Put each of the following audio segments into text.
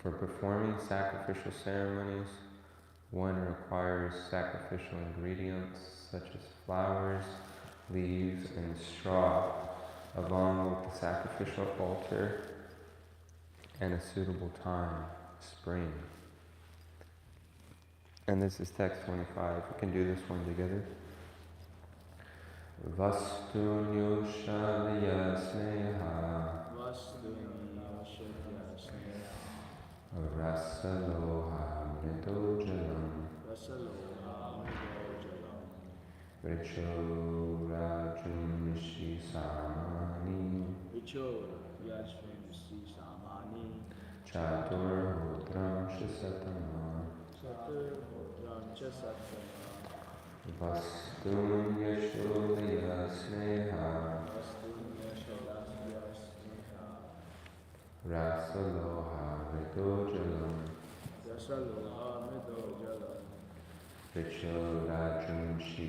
For performing sacrificial ceremonies, one requires sacrificial ingredients such as flowers, leaves, and straw, along with the sacrificial altar and a suitable time, spring. And this is text 25. We can do this one together. Vastunyushalya sneha rasaloha mridojalam Richo rajum shi samani Chatur hotram shisatama Vastunya sholya sneha Rasaloha mridojalam Richo rajum shi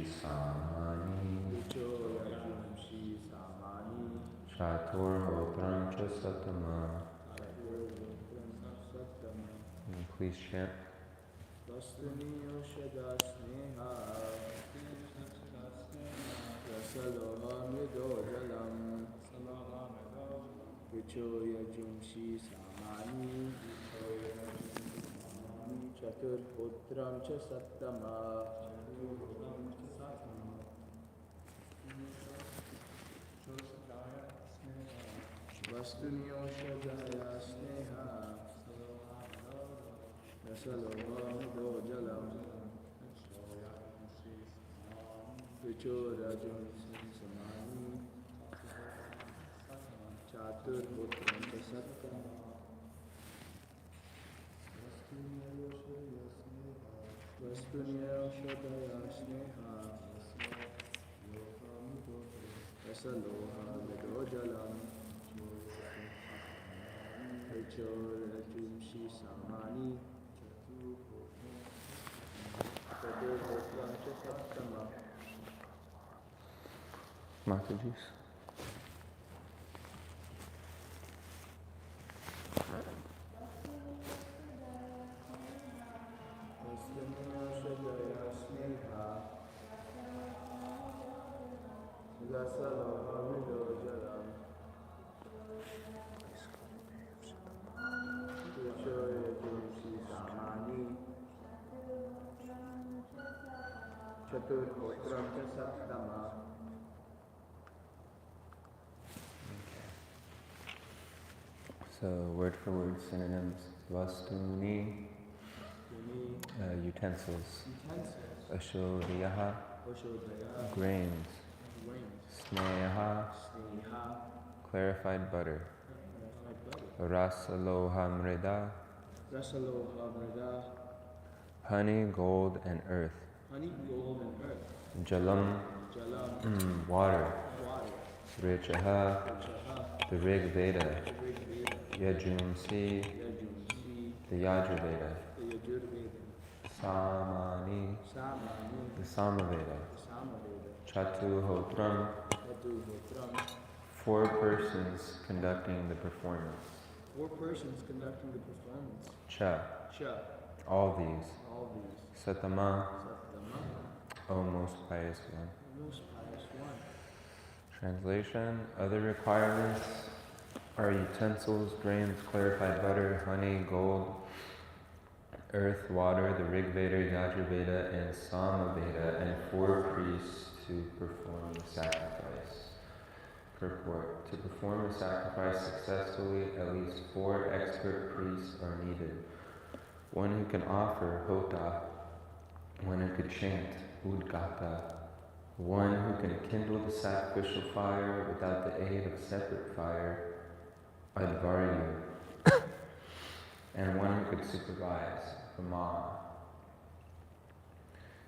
samani Chatur hotram shisatama. Please chant. Mataji's. So, word for word synonyms. Vastuni, utensils. Ashodhyaha, grains. Sneha, clarified butter. Rasaloha mrida, honey, gold, and earth. Jalam, water. Richaha, the Rig Veda. Yajumsi, the Yajurveda. Samani, the Samaveda. Chatuhotram, 4 persons conducting the performance. Cha, all these. Satama, O most pious one. Translation, other requirements are utensils, grains, clarified butter, honey, gold, earth, water, the Rig Veda, Yajurveda, and Samaveda, and 4 priests to perform the sacrifice. Purport. To perform a sacrifice successfully, at least 4 expert priests are needed. One who can offer hota, one who could chant udgata, one who can kindle the sacrificial fire without the aid of separate fire, advaryu, and one who could supervise, Brahma.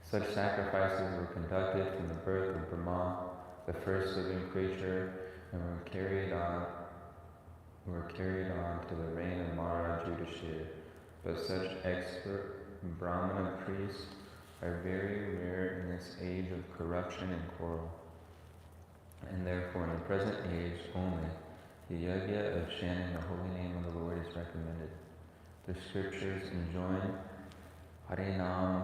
Such sacrifices were conducted from the birth of Brahma, the first living creature, and were carried on to the reign of Maharaj Yudhishthira. But such expert Brahmana priests are very rare in this age of corruption and quarrel, and therefore in the present age only, the yajna of chanting the holy name of the Lord is recommended. the scriptures enjoin Hare Nam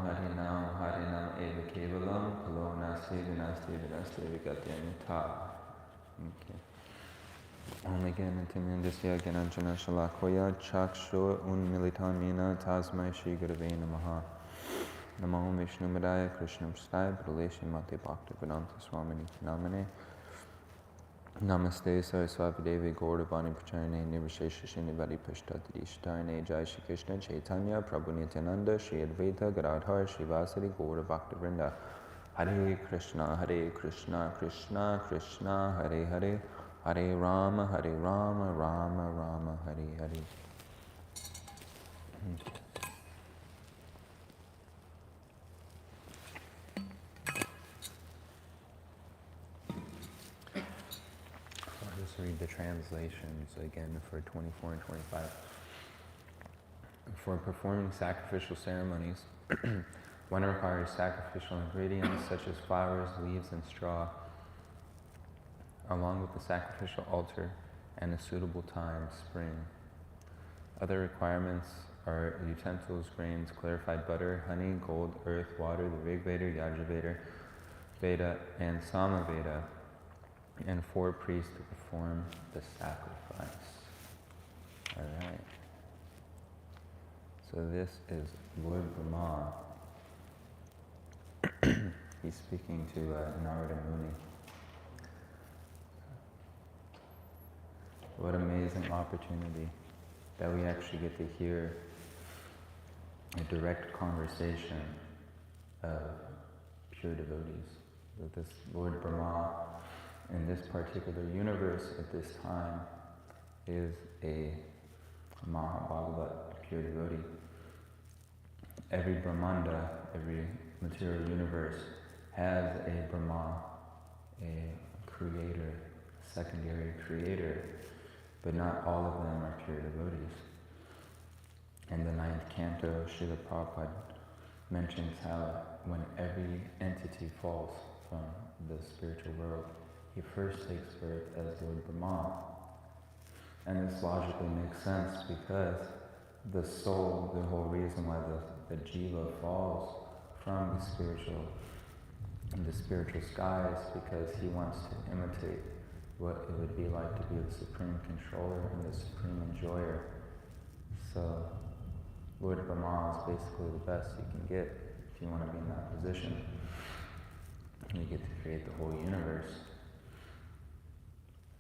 Eva Kevalam Kalo Nasti Vinasti Vinasti Vigatyamita. Okay. Om Gyanantimindasya Gyananjana Shalakoya Chakshu Unmilitamina Tasmai Shri Gurave Namaha. Namo Vishnu Madaya Krishna Prasthaya Praleshi Mate Bhakti Vedanta Swamini Namane. Namaste Saraswati Devi Gauravani Pracharane Nirvishesha Srinivadi Pashtati Ishtarane Jai Shri Krishna Chaitanya Prabhu Nityananda Shri Advaita Gadadhar Shri Vasari Gaura Bhakta Vrinda. Hare Krishna Krishna Krishna Hare Hare Hare Rama Rama Rama Hare Hare. I'll just read the translations again for 24 and 25. For performing sacrificial ceremonies, one requires sacrificial ingredients such as flowers, leaves, and straw, along with the sacrificial altar and a suitable time, spring. Other requirements are utensils, grains, clarified butter, honey, gold, earth, water, the Rig Veda, Yajur Veda, and Sama Veda, and 4 priests to perform the sacrifice. All right. So this is Lord Brahma. He's speaking to Narada Muni. What amazing opportunity that we actually get to hear a direct conversation of pure devotees. That this Lord Brahma in this particular universe at this time is a Mahabhagavat, pure devotee. Every Brahmanda, every material universe has a Brahma, a creator, a secondary creator, but not all of them are pure devotees. In the 9th canto, Srila Prabhupada mentions how when every entity falls from the spiritual world, he first takes birth as Lord Brahma. And this logically makes sense because the soul, the whole reason why the jiva falls from the spiritual skies, because he wants to imitate what it would be like to be the supreme controller and the supreme enjoyer. So Lord Brahma is basically the best you can get if you want to be in that position. You get to create the whole universe.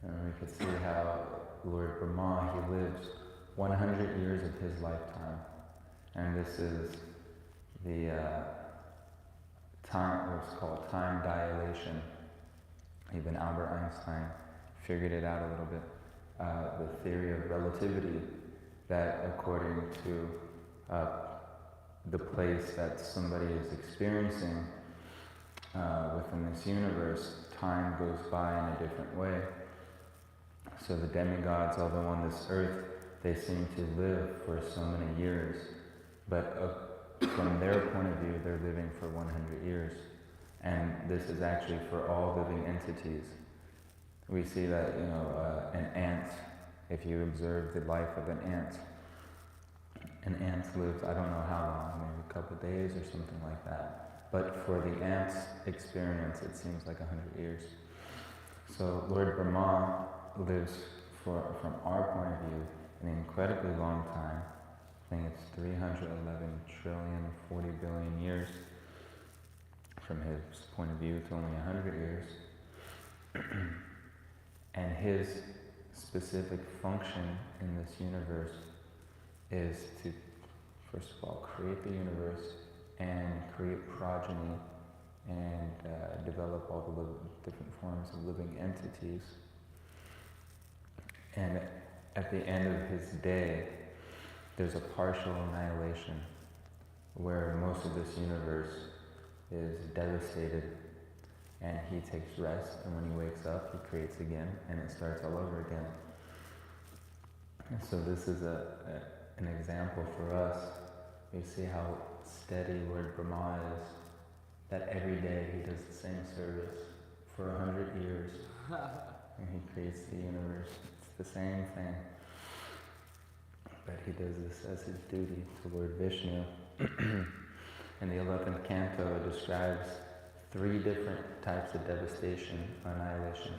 And we could see how Lord Brahma, he lives 100 years of his lifetime. And this is the time, what's called time dilation. Even Albert Einstein figured it out a little bit. The theory of relativity, that according to the place that somebody is experiencing within this universe, time goes by in a different way. So the demigods, although on this earth, they seem to live for so many years, but from their point of view, they're living for 100 years. And this is actually for all living entities. We see that, an ant, if you observe the life of an ant lives, I don't know how long, maybe a couple of days or something like that. But for the ant's experience, it seems like 100 years. So Lord Brahma lives, from our point of view, an incredibly long time. I think it's 311 trillion, 40 billion years. From his point of view, it's only 100 years. And his specific function in this universe is to, first of all, create the universe and create progeny and develop all the different forms of living entities. And at the end of his day, there's a partial annihilation where most of this universe is devastated, and he takes rest, and when he wakes up, he creates again, and it starts all over again. And so this is an example for us. We see how steady Lord Brahma is, that every day he does the same service for 100 years, and he creates the universe. It's the same thing. but he does this as his duty to Lord Vishnu. In the 11th canto, it describes 3 different types of devastation, annihilation.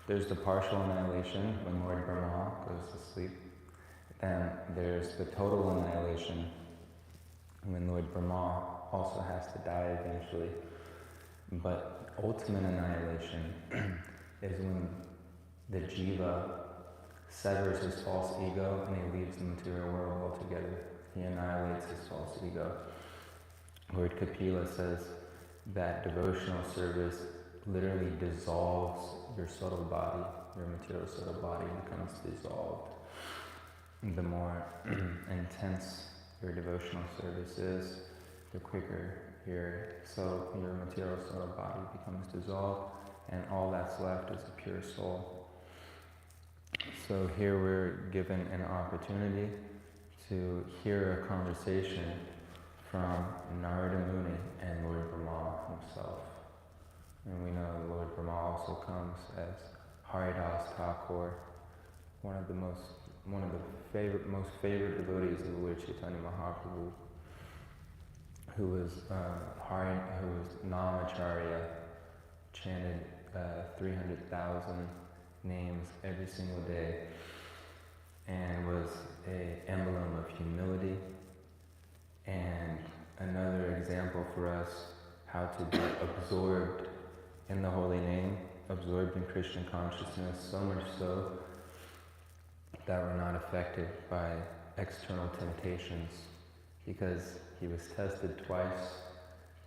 There's the partial annihilation, when Lord Brahma goes to sleep. Then there's the total annihilation, when Lord Brahma also has to die eventually. But ultimate annihilation is when the jiva severs his false ego and he leaves the material world altogether. He annihilates his false ego. Lord Kapila says that devotional service literally dissolves your subtle body. Your material subtle body becomes dissolved. The more intense your devotional service is, the quicker your material subtle body becomes dissolved, and all that's left is a pure soul. So here we're given an opportunity to hear a conversation from Narada Muni and Lord Brahma himself. And we know Lord Brahma also comes as Haridas Thakur, one of the most favorite devotees of Lord Chaitanya Mahaprabhu, who was Namacharya, chanted 300,000 names every single day, and was an emblem of humility, and another example for us how to be absorbed in the holy name, absorbed in Krishna consciousness, so much so that we're not affected by external temptations, because he was tested twice.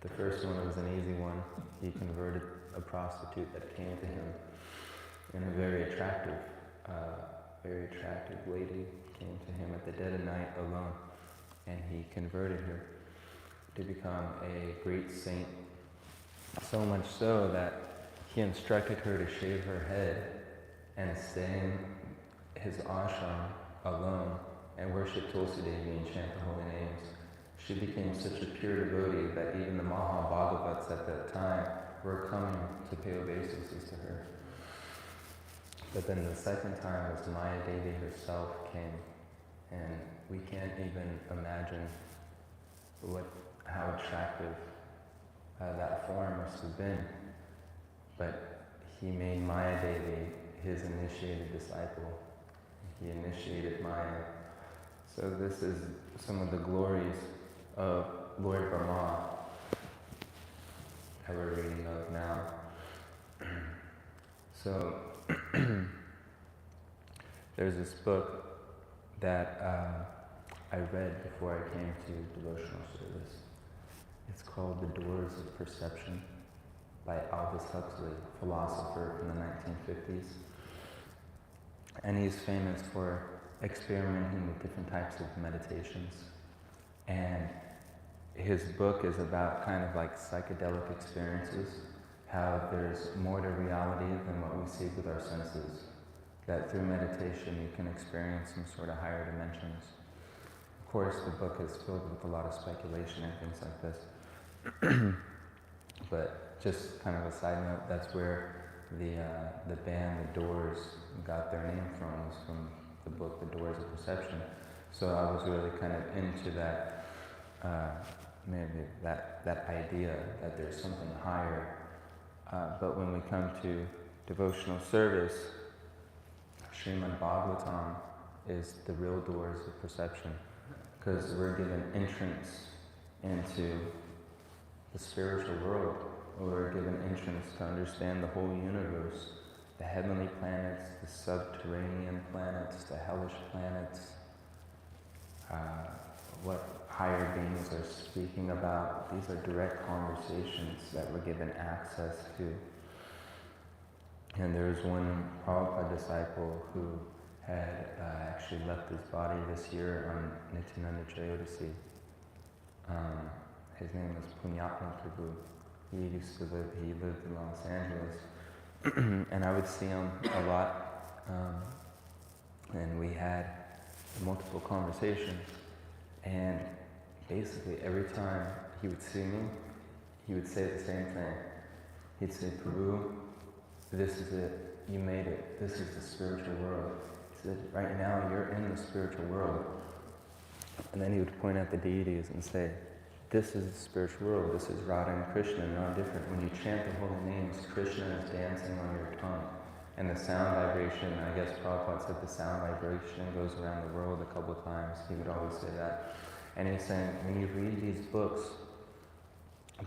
The first one was an easy one. He converted a prostitute that came to him, and a very attractive lady came to him at the dead of night alone, and he converted her to become a great saint, so much so that he instructed her to shave her head and stay in his ashram alone and worship Tulsi Devi and chant the holy names. She became such a pure devotee that even the Mahabhagavats at that time were coming to pay obeisances to her. But then the second time was Maya Devi herself came, and we can't even imagine how attractive that form must have been. But he made Maya Devi his initiated disciple. He initiated Maya. So this is some of the glories of Lord Brahma that we're reading of now. So there's this book that I read before I came to devotional service. It's called The Doors of Perception by Aldous Huxley, a philosopher from the 1950s. And he's famous for experimenting with different types of meditations. And his book is about kind of like psychedelic experiences, how there's more to reality than what we see with our senses. That through meditation you can experience some sort of higher dimensions. Of course, the book is filled with a lot of speculation and things like this. But just kind of a side note, that's where the band The Doors got their name from, was from the book The Doors of Perception. So I was really kind of into that, maybe that idea that there's something higher. But when we come to devotional service, Śhrīmad-Bhāgavatam is the real doors of perception, because we're given entrance into the spiritual world. We're given entrance to understand the whole universe, the heavenly planets, the subterranean planets, the hellish planets, what higher beings are speaking about. These are direct conversations that we're given access to. And there's one Prabhupada disciple who had actually left his body this year on Nityananda Trayodasi. His name was Punyatma Prabhu. He lived in Los Angeles. And I would see him a lot. And we had multiple conversations. And basically every time he would see me, he would say the same thing. He'd say, Prabhu, this is it. You made it. This is the spiritual world. He said, right now you're in the spiritual world. And then he would point at the deities and say, this is the spiritual world, this is Radha and Krishna, no different. When you chant the holy names, Krishna is dancing on your tongue. And the sound vibration, I guess Prabhupada said the sound vibration goes around the world a couple of times. He would always say that. And he's saying, when you read these books,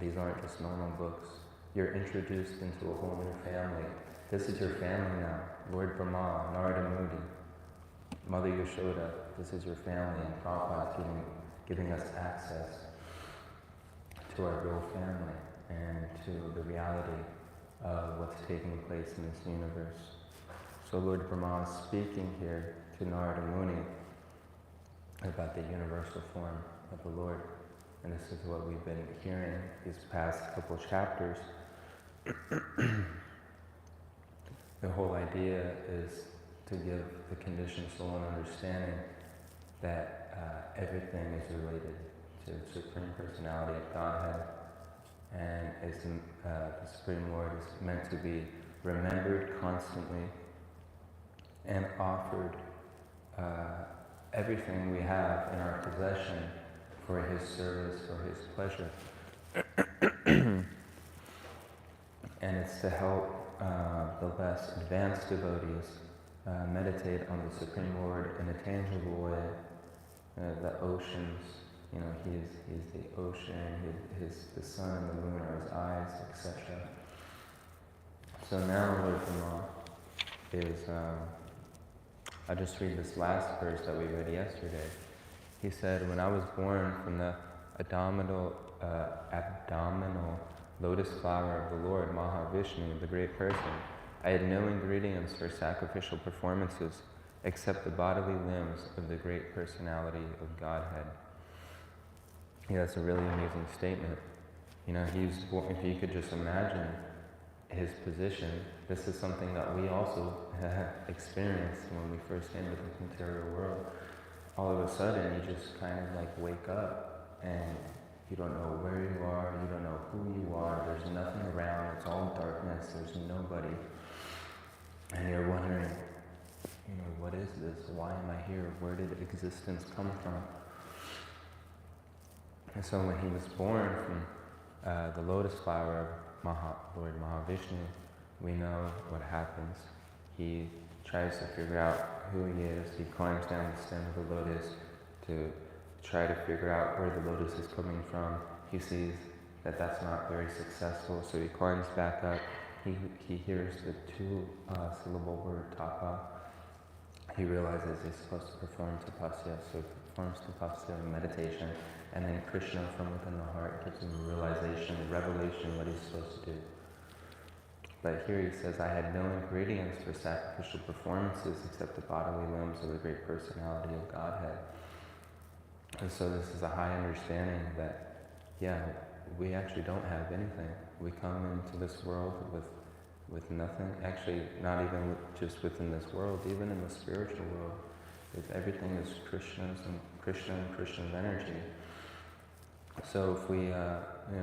these aren't just normal books. You're introduced into a whole new family. This is your family now. Lord Brahma, Narada Muni, Mother Yashoda, this is your family. And Prabhupada is giving us access to our real family and to the reality of what's taking place in this universe. So Lord Brahma is speaking here to Narada Muni about the universal form of the Lord. And this is what we've been hearing these past couple chapters. The whole idea is to give the conditioned soul an understanding that everything is related to the Supreme Personality of Godhead, and the Supreme Lord is meant to be remembered constantly and offered everything we have in our possession for His service, for His pleasure. And it's to help the less advanced devotees meditate on the Supreme Lord in a tangible way. The oceans, He's the ocean, the sun and the moon are His eyes, etc. So now Lord Brahma is, I'll just read this last verse that we read yesterday. He said, when I was born from the abdominal lotus flower of the Lord, Mahavishnu, the great person, I had no ingredients for sacrificial performances except the bodily limbs of the great personality of Godhead. That's a really amusing statement. He's born, if you could just imagine his position, this is something that we also have experienced when we first came to the material world. All of a sudden, you just kind of like wake up and you don't know where you are, you don't know who you are, there's nothing around, it's all darkness, there's nobody. And you're wondering, what is this? Why am I here? Where did existence come from? And so when he was born from the lotus flower of Lord Mahavishnu, we know what happens. He tries to figure out who he is. He climbs down the stem of the lotus to try to figure out where the lotus is coming from. He sees that that's not very successful, so he climbs back up. He hears the two-syllable word tapa. He realizes he's supposed to perform tapasya, so he performs tapasya in meditation, and then Krishna from within the heart gives him a realization, a revelation, what he's supposed to do. But here he says, I had no ingredients for sacrificial performances except the bodily limbs of the great personality of Godhead. And so this is a high understanding that, we actually don't have anything. We come into this world with nothing. Actually, not even just within this world, even in the spiritual world. Everything is Krishna's and Krishna's energy. So if we,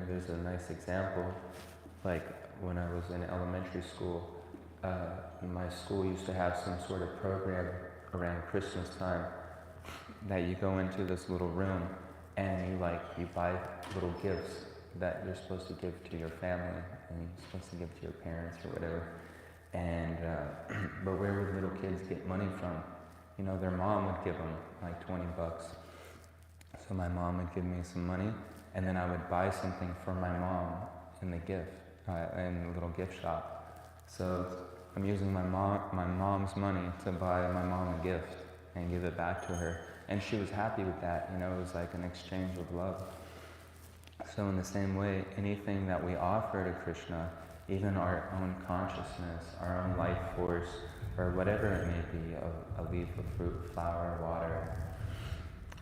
there's a nice example, like when I was in elementary school, my school used to have some sort of program around Christmas time that you go into this little room and you buy little gifts that you're supposed to give to your family and you're supposed to give to your parents or whatever. And but where would little kids get money from? Their mom would give them like $20. So my mom would give me some money, and then I would buy something for my mom in the gift, in the little gift shop. So I'm using my mom's money to buy my mom a gift and give it back to her. And she was happy with that, it was like an exchange of love. So in the same way, anything that we offer to Krishna, even our own consciousness, our own life force, or whatever it may be, a leaf, a fruit, flower, water,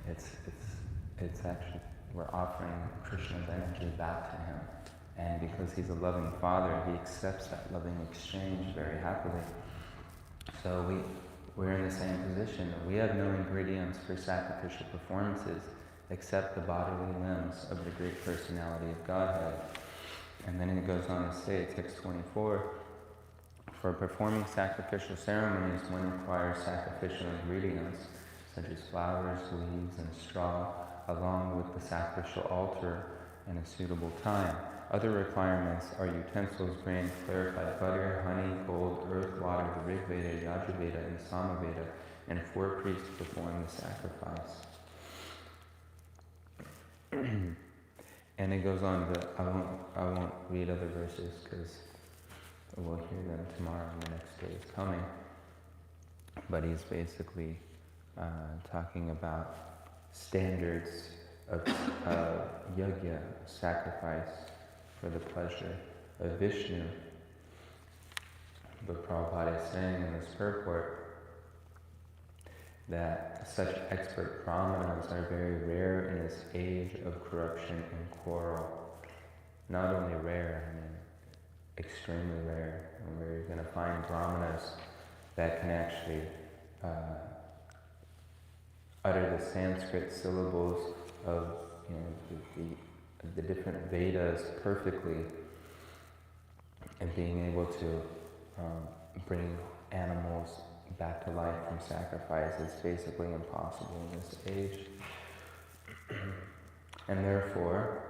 it's actually, we're offering Krishna's energy back to him. And because he's a loving father, he accepts that loving exchange very happily. So we're in the same position. We have no ingredients for sacrificial performances except the bodily limbs of the great personality of Godhead. And then it goes on to say, text 24, for performing sacrificial ceremonies, one requires sacrificial ingredients. such as flowers, leaves, and straw, along with the sacrificial altar and a suitable time. Other requirements are utensils, grain, clarified butter, honey, gold, earth, water, the Rig Veda, Yajurveda, and Samaveda, and 4 priests perform the sacrifice. And it goes on, but I won't read other verses because we'll hear them tomorrow and the next day is coming. But he's basically talking about standards of yajna, sacrifice for the pleasure of Vishnu. But Prabhupada is saying in this purport that such expert brahmanas are very rare in this age of corruption and quarrel. Not only rare, I mean, extremely rare. And where you're going to find brahmanas that can actually utter the Sanskrit syllables of the different Vedas perfectly, and being able to bring animals back to life from sacrifice is basically impossible in this age. And therefore,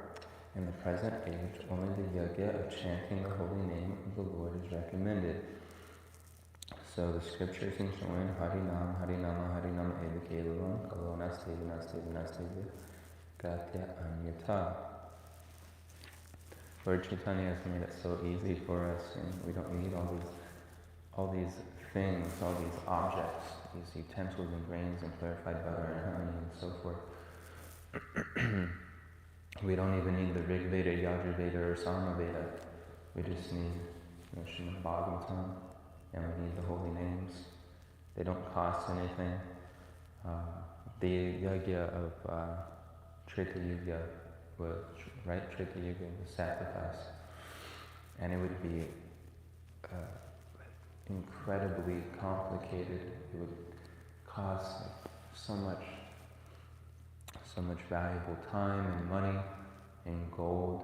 in the present age, only the yajna of chanting the holy name of the Lord is recommended. So the scriptures enjoin Harinam, Harinama, Harinam Eva Kevalam, Kalonasteva, Gatya Anyata. Lord Chaitanya has made it so easy for us, and we don't need all these things, all these objects, these utensils and grains and clarified butter and honey and so forth. We don't even need the Rig Veda, Yajurveda, or Samaveda. We just need Śhrīmad-Bhāgavatam, and we need the holy names. They don't cost anything. The yajna of Treta Yuga was, right? Treta Yuga was sacrifice. And it would be incredibly complicated. It would cost so much valuable time and money and gold,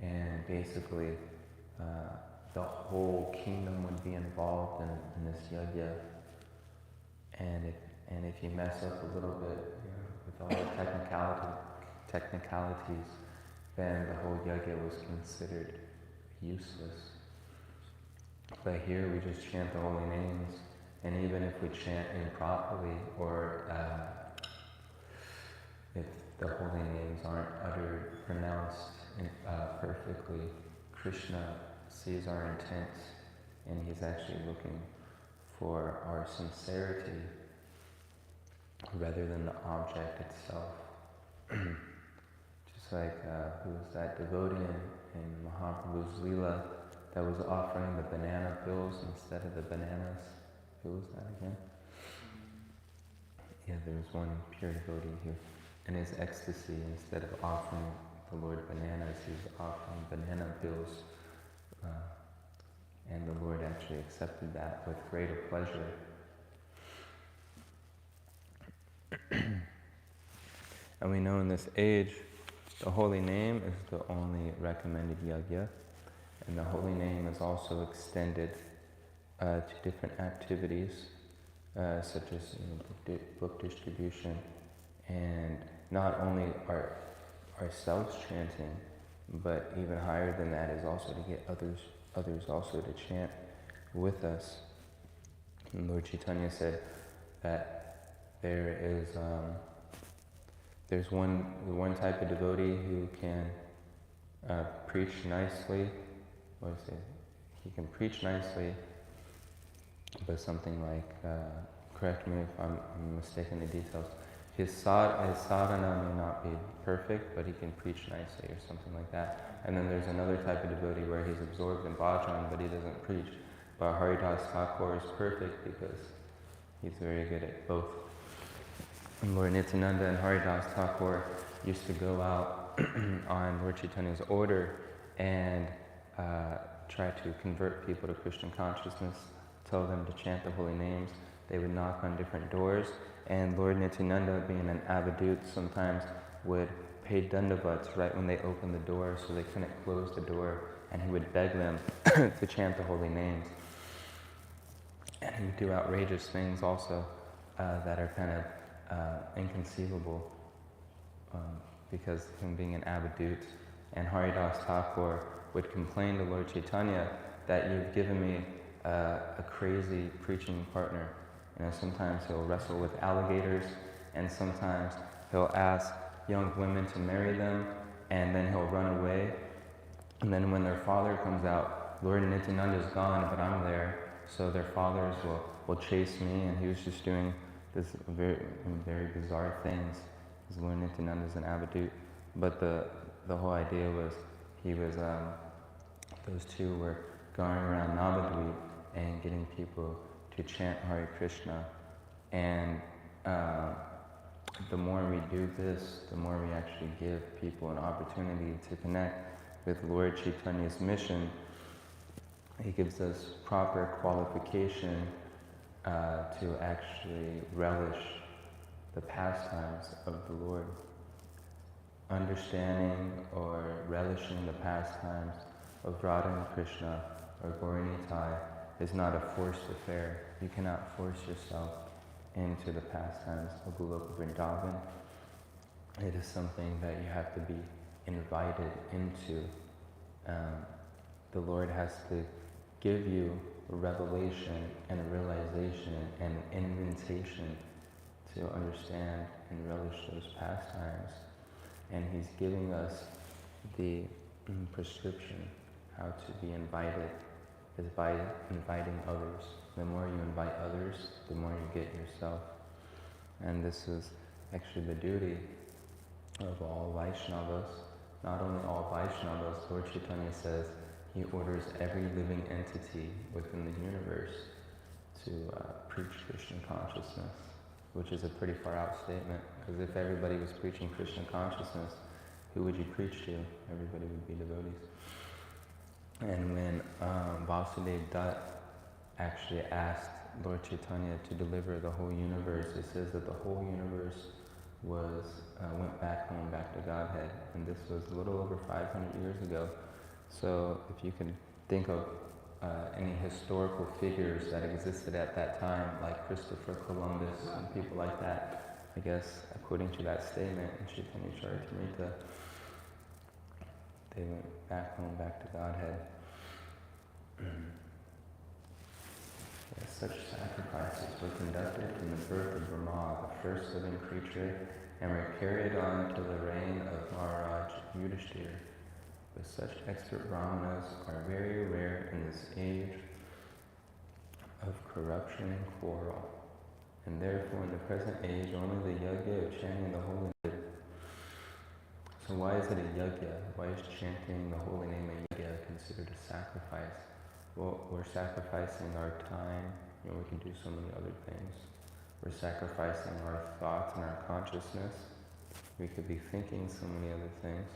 and basically the whole kingdom would be involved in this yajna. And if you mess up a little bit with all the technicalities, then the whole yajna was considered useless. But here we just chant the holy names, and even if we chant improperly, or if the holy names aren't uttered, pronounced perfectly, Krishna sees our intent, and he's actually looking for our sincerity rather than the object itself. Just like, who was that devotee in Mahaprabhu's Leela that was offering the banana pills instead of the bananas? Who was that again? Yeah, there was one pure devotee here. In his ecstasy, instead of offering the Lord bananas, he was offering banana pills. And the Lord actually accepted that with greater pleasure. And we know in this age, the holy name is the only recommended yajna, and the holy name is also extended to different activities, such as book distribution, and not only ourselves chanting, but even higher than that is also to get others also to chant with us. And Lord Chaitanya said that there's one type of devotee who can preach nicely. He can preach nicely, but something like, correct me if I'm mistaken the details, his sadhana may not be perfect, but he can preach nicely or something like that. And then there's another type of devotee where he's absorbed in bhajan, but he doesn't preach. But Haridas Thakur is perfect because he's very good at both. And Lord Nityananda and Haridas Thakur used to go out on Lord Chaitanya's order and try to convert people to Christian consciousness, tell them to chant the holy names. They would knock on different doors, and Lord Nityananda, being an avadut, sometimes would pay dandavats right when they opened the door, so they couldn't close the door, and he would beg them to chant the holy names. And he would do outrageous things also that are kind of inconceivable because him being an avadut. And Haridas Thakur would complain to Lord Chaitanya that you've given me a crazy preaching partner. Sometimes he'll wrestle with alligators, and sometimes he'll ask young women to marry them, and then he'll run away. And then when their father comes out, Lord Nityananda's gone, but I'm there, so their fathers will chase me, and he was just doing this very, very bizarre things. Because Lord Nityananda's an avadut. But the whole idea was those two were going around Navadvip and getting people to chant Hare Krishna. And the more we do this, the more we actually give people an opportunity to connect with Lord Chaitanya's mission. He gives us proper qualification to actually relish the pastimes of the Lord. Understanding or relishing the pastimes of Radha and Krishna or Gaura-Nitai is not a forced affair. You cannot force yourself into the pastimes of Goloka Vrindavan. It is something that you have to be invited into. The Lord has to give you a revelation and a realization and an invitation to understand and relish those pastimes. And He's giving us the prescription how to be invited is by inviting others. The more you invite others, the more you get yourself. And this is actually the duty of all Vaishnavas. Not only all Vaishnavas, Lord Chaitanya says he orders every living entity within the universe to preach Krishna consciousness, which is a pretty far out statement, because if everybody was preaching Krishna consciousness, who would you preach to? Everybody would be devotees. And when Vasudev Dutt actually asked Lord Chaitanya to deliver the whole universe, it says that the whole universe went back home, back to Godhead, and this was a little over 500 years ago. So if you can think of any historical figures that existed at that time, like Christopher Columbus and people like that, I guess according to that statement in Chaitanya Charitamrita, they went back home, back to Godhead. Yes, such sacrifices were conducted from the birth of Brahma, the first living creature, and were carried on to the reign of Maharaj Yudhishthira. But such expert brahmanas are very rare in this age of corruption and quarrel, and therefore in the present age only the yajna of chanting the holy name. So why is it a yajna? Why is chanting the holy name a yajna considered a sacrifice? Well, we're sacrificing our time. We can do so many other things. We're sacrificing our thoughts and our consciousness. We could be thinking so many other things.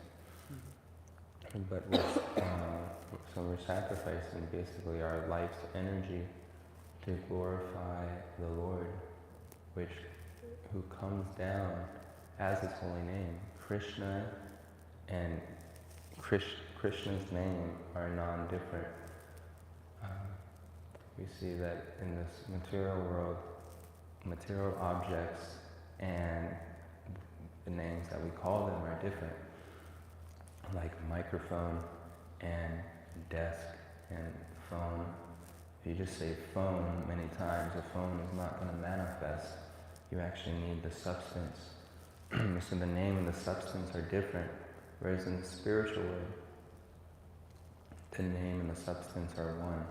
But we're sacrificing basically our life's energy to glorify the Lord, who comes down as His holy name. Krishna and Krishna's name are non-different. We see that in this material world, material objects and the names that we call them are different. Like microphone and desk and phone. If you just say phone many times, a phone is not going to manifest. You actually need the substance. So the name and the substance are different. Whereas in the spiritual way, the name and the substance are one.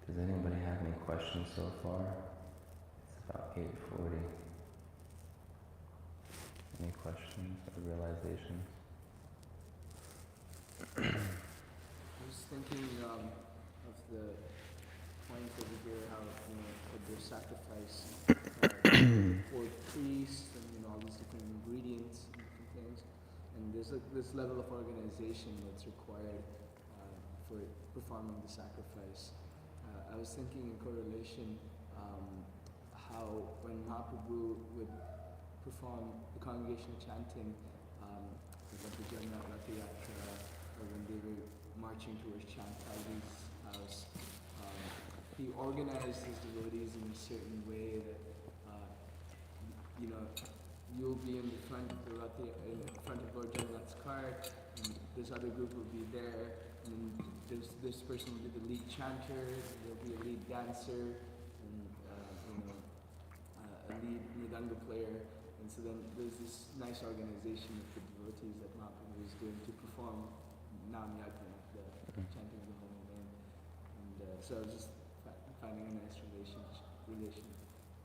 Does anybody have any questions so far? It's about 8:40. Any questions or realizations? I was thinking of the point over here, how with their sacrifice for priests and all these different ingredients and different things, and there's this level of organization that's required for performing the sacrifice. I was thinking in correlation how when Mahaprabhu would perform the congregational chanting, like the Jagannath Rath Yatra, or when they were marching towards Chantalji's house, he organized his devotees in a certain way that, you know, you'll be in the front of in front of Lord Jagannath's cart, and this other group will be there, and then this person will be the lead chanter, there'll be a lead dancer, and a lead mridanga player, and so then there's this nice organization of the devotees that Mahaprabhu is doing to perform Nam Yajna, the chanting of the holy name, and so I was just finding a nice relation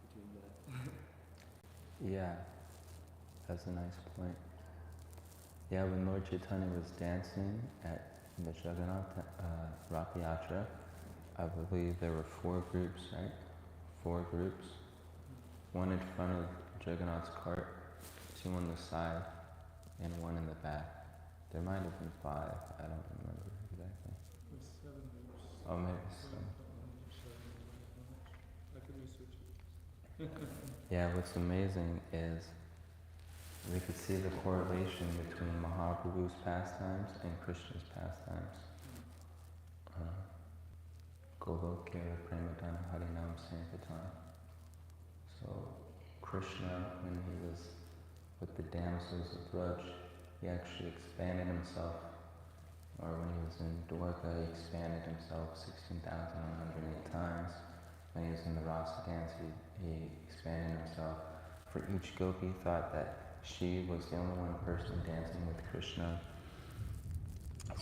between that. Yeah, that's a nice point. Yeah, when Lord Chaitanya was dancing at the Jagannath Rath Yatra, I believe there were 4 groups, right? 4 groups. One in front of Jagannath's cart, 2 on the side, and 1 in the back. There might have been 5, I don't remember exactly. There's 7 groups. Oh, maybe 7. I could research it. Yeah, what's amazing is we could see the correlation between Mahaprabhu's pastimes and Krishna's pastimes. Golokya Premadana Harinam Sankirtan. So Krishna, when he was with the damsels of Braj, he actually expanded himself. Or when he was in Dwarka, he expanded himself 16,108 times. When he was in the Rasa dance, he expanded himself. For each gopi, he thought that she was the only one person dancing with Krishna.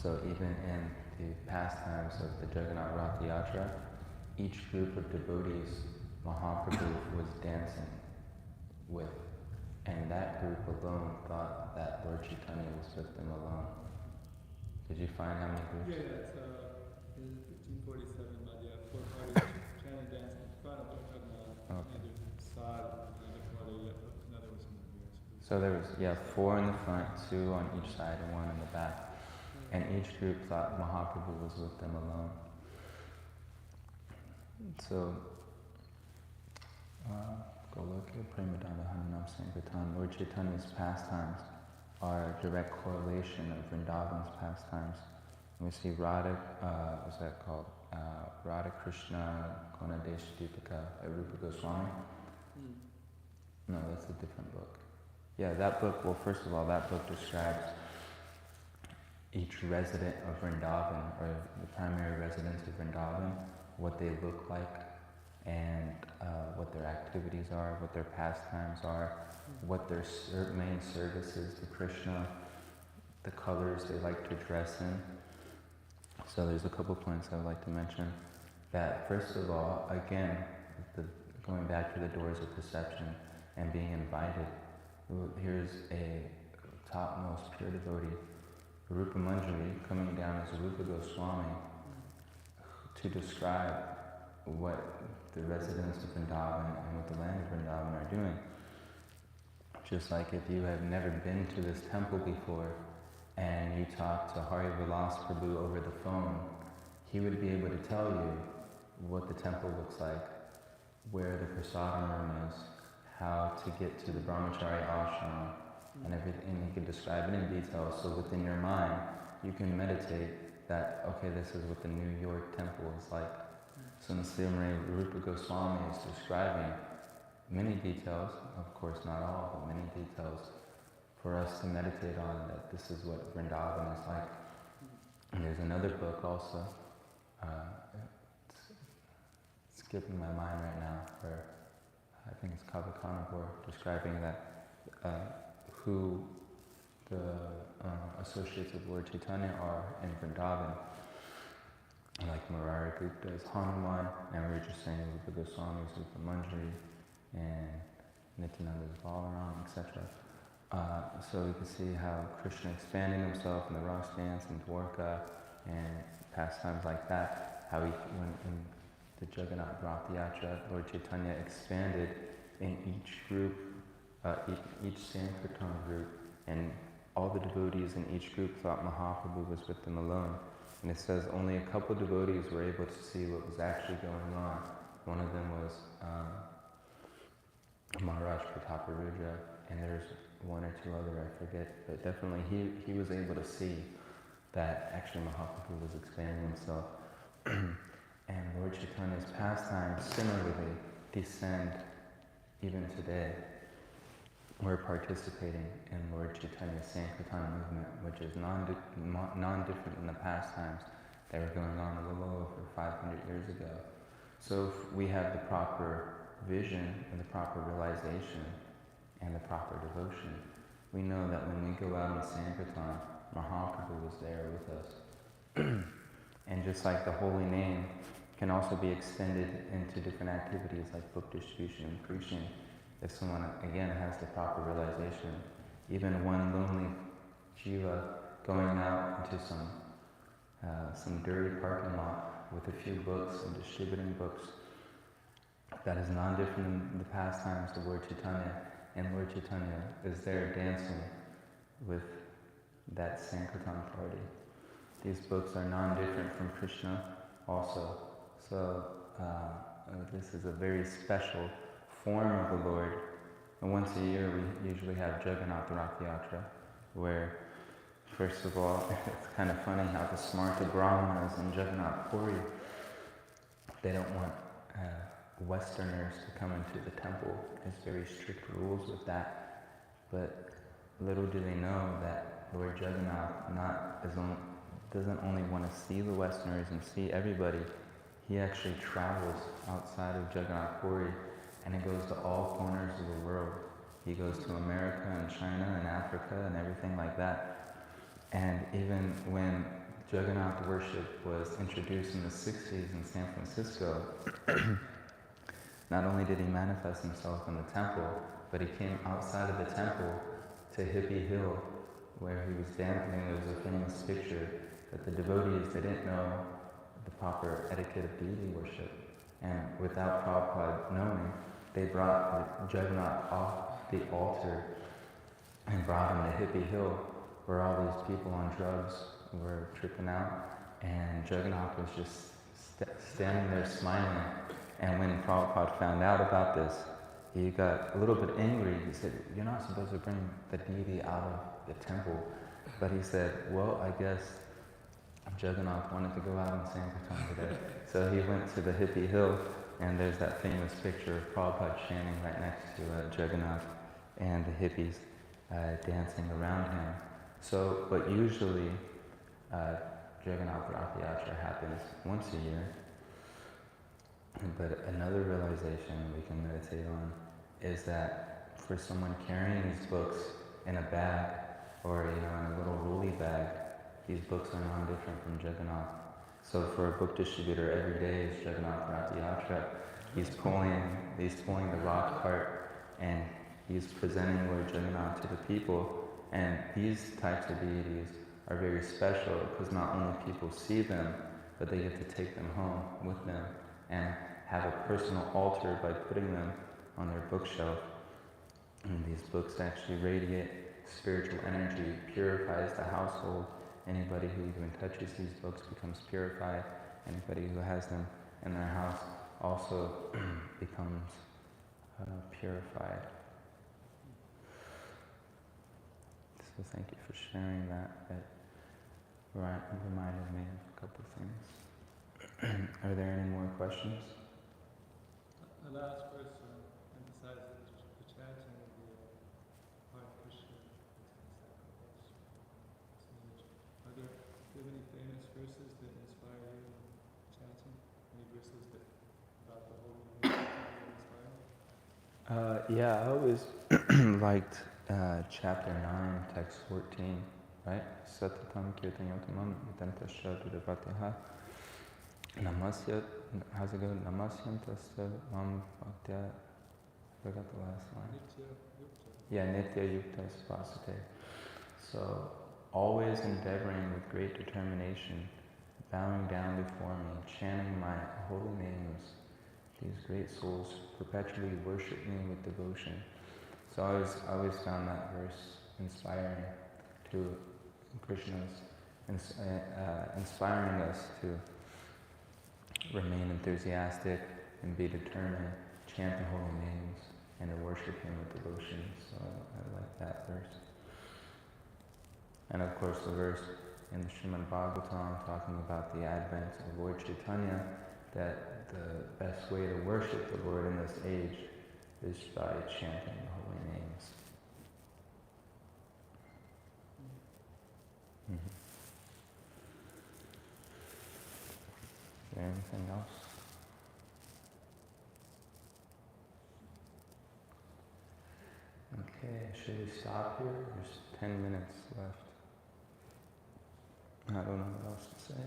So even in the pastimes of the Jagannath Rath Yatra, each group of devotees Mahaprabhu was dancing with. And that group alone thought that Lord Chaitanya was with them alone. Did you find how many groups? Yeah, it's 1547, but yeah, 4 parties trying to dance in front of Jagannath, another side, another party, another was in the rear. So there was, 4 in the front, 2 on each side, and 1 in the back. And each group thought Mahaprabhu was with them alone. So, Golokya Premadana Harinam Sankirtan, Lord Chaitanya's pastimes are a direct correlation of Vrindavan's pastimes. And we see Radha, what's that called? Radha Krishna Konadesh Deepika by Rupa Goswami. No, that's a different book. Yeah, that book, well, first of all, that book describes each resident of Vrindavan, or the primary residents of Vrindavan, what they look like, and what their activities are, what their pastimes are, what their main service is to Krishna, the colors they like to dress in. So there's a couple points I would like to mention. That first of all, again, going back to the doors of perception and being invited, here's a topmost pure devotee, Rupa Manjari, coming down as Rupa Goswami to describe what the residents of Vrindavan and what the land of Vrindavan are doing. Just like if you have never been to this temple before and you talk to Hari Vilas Prabhu over the phone, he would be able to tell you what the temple looks like, where the prasadam room is, how to get to the brahmachari ashram, and everything, and he could describe it in detail, so within your mind, you can meditate that, okay, this is what the New York temple is like. So in the Srimad Rupa Goswami is describing many details, of course not all, but many details for us to meditate on, that this is what Vrindavan is like. And there's another book also, it's skipping my mind right now, where I think it's Kavakanapur, describing that who the associates of Lord Chaitanya are in Vrindavan. Like Murari Gupta is Hanuman, and we were just saying Rupa Goswami is Rupa Manjari, and Nityananda is Balaram, etc. So we can see how Krishna expanding himself in the Ras dance and Dwarka and pastimes like that, how he, when in the Jagannath Rath Yatra, Lord Chaitanya expanded in each group, each Sankirtan group, and all the devotees in each group thought Mahaprabhu was with them alone. And it says only a couple devotees were able to see what was actually going on. One of them was Maharaj Prataparudra, and there's 1 or 2 other, I forget, but definitely he was able to see that actually Mahaprabhu was expanding himself. And Lord Chaitanya's pastimes similarly descend even today. We're participating in Lord Chaitanya's Sankirtan movement, which is non-different than the pastimes that were going on a little over 500 years ago. So if we have the proper vision and the proper realization and the proper devotion, we know that when we go out in Sankirtan, Mahaprabhu is there with us. And just like the holy name can also be extended into different activities like book distribution and preaching, if someone, again, has the proper realization, even one lonely jiva going out into some dirty parking lot with a few books and distributing books, that is non-different than the pastimes of Lord Chaitanya, and Lord Chaitanya is there dancing with that Sankirtan party. These books are non-different from Krishna also. So this is a very special form of the Lord. And once a year we usually have Jagannath Rath Yatra, where first of all, it's kind of funny how the Smarta Brahmanas in Jagannath Puri, they don't want Westerners to come into the temple. There's very strict rules with that. But little do they know that Lord Jagannath doesn't only want to see the Westerners and see everybody. He actually travels outside of Jagannath Puri, and he goes to all corners of the world. He goes to America and China and Africa and everything like that. And even when Jagannath worship was introduced in the 60s in San Francisco, not only did he manifest himself in the temple, but he came outside of the temple to Hippie Hill, where he was dancing. There was a famous picture that the devotees, they didn't know the proper etiquette of deity worship. And without Prabhupada knowing, they brought Jagannath off the altar and brought him to Hippie Hill, where all these people on drugs were tripping out. And Jagannath was just standing there smiling. And when Prabhupada found out about this, he got a little bit angry. He said, "You're not supposed to bring the deity out of the temple." But he said, "Well, I guess Jagannath wanted to go out in Sankirtan today." So he went to the Hippie Hill, and there's that famous picture of Prabhupada standing right next to Jagannath and the hippies dancing around him. So, but usually Jagannath Rath Yatra happens once a year. But another realization we can meditate on is that for someone carrying these books in a bag or in a little rolly bag, these books are non-different from Jagannath. So for a book distributor, every day is Jagannath Rath Yatra. He's pulling the rock cart, and he's presenting Lord Jagannath to the people. And these types of deities are very special because not only people see them, but they get to take them home with them and have a personal altar by putting them on their bookshelf. And these books actually radiate spiritual energy, purifies the household. Anybody who even touches these books becomes purified. Anybody who has them in their house also becomes purified. So thank you for sharing that. It reminded me of a couple of things. Are there any more questions? The last verse emphasizes the chanting of the Hare Krishna. Do you have any famous verses that inspire you in chanting? Any verses about the holy name that inspire you? Yeah, I always liked chapter 9, text 14, right? Ānanda-kīrtana yotamam itantasya durabhatiha namasya, how's it go? Namasyam tasya mam bhaktya, I forgot the last line. Nitya Yukta. Yeah, nitya yukta svasate. So, always endeavoring with great determination, bowing down before me, chanting my holy names. These great souls perpetually worship me with devotion. So I always found that verse inspiring to Krishna's, inspiring us to remain enthusiastic and be determined, chant the holy names, and to worship him with devotion. So I like that verse. And of course the verse in the Śhrīmad-Bhāgavatam talking about the advent of Lord Chaitanya that the best way to worship the Lord in this age is by chanting the holy names. Mm-hmm. Is there anything else? Okay, should we stop here? There's 10 minutes left. I don't know what else to say.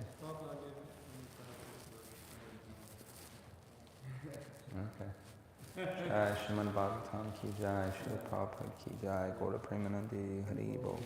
Okay. Jai Śhrīmad-Bhāgavatam ki jai, Śrīla Prabhupada ki jai, Gaura Premanandi Hari Bol.